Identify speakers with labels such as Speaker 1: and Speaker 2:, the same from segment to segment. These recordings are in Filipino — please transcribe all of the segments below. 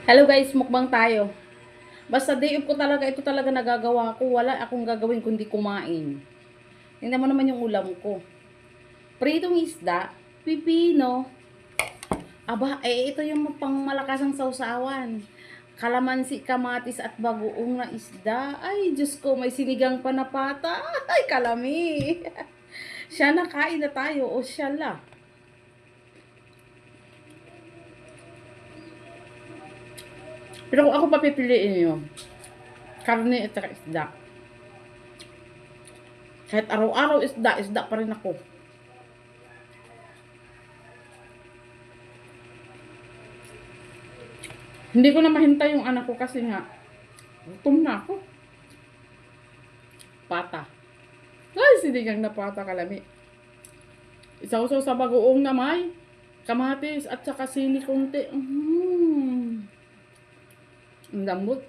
Speaker 1: Hello guys, mukbang tayo. Basta day off ko talaga, ito talaga nagagawa ko. Wala akong gagawin kundi kumain. Tingnan mo naman yung ulam ko. Pritong isda, pipino. Aba, ito yung pangmalakasang sausawan. Kalamansi, kamatis at bagoong na isda. Ay, Diyos ko, may sinigang pa na pata. Ay, kalami. Siya na, kain na tayo. O siya la. Pero kung ako papipiliin nyo, karne at saka isda. Kahit araw-araw isda, isda pa rin ako. Hindi ko na mahintay yung anak ko kasi nga, gutom na ako. Pata. Ay, sinigang na pata, kalami. Isaw-saw sa bagoong na may kamatis at saka sili konti. Ang lambot.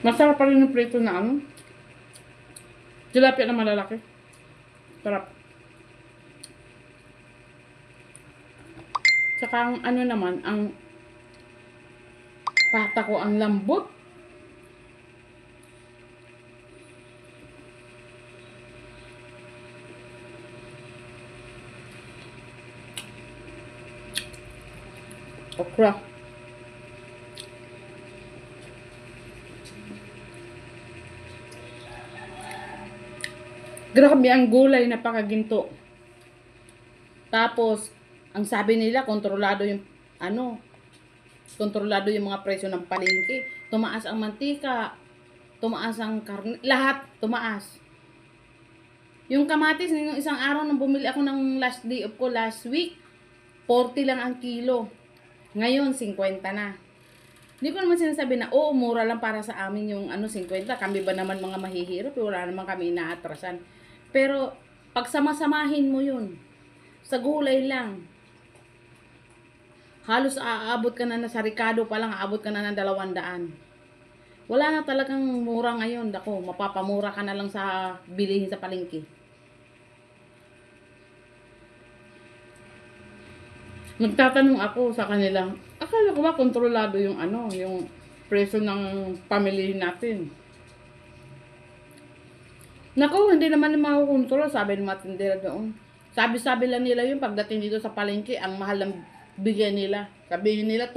Speaker 1: Masarap pa rin yung prito na ano. Tilapia na malalaki. Sarap. Saka ang ano naman, ang pata ko ang lambot. Okra. Grabe ang gulay na pakaginto. Tapos, ang sabi nila, kontrolado yung, ano, kontrolado yung mga presyo ng palengke. Tumaas ang mantika, tumaas ang karne, lahat tumaas. Yung kamatis, yung isang araw nang bumili ako ng last day of ko last week, 40 lang ang kilo. Ngayon, 50 na. Hindi ko naman sinasabi na, oo, mura lang para sa amin yung 50. Kami ba naman mga mahihirap? Wala naman kami inaatrasan. Pero, pag sama-samahin mo yun, sa gulay lang, halos aabot ka na sa Ricardo pa lang, aabot ka na ng 200. Wala na talagang mura ngayon. Dako, mapapamura ka na lang sa bilihin sa palengke. Nagtatanong ako sa kanila, akala ko ba kontrolado yung yung presyo ng pamilihin natin. Nako, hindi naman makukontrol, sabi ng mga tindera doon. Sabi-sabi lang nila yung pagdating dito sa palengke, ang mahal ng bigay nila. Sabihin nila,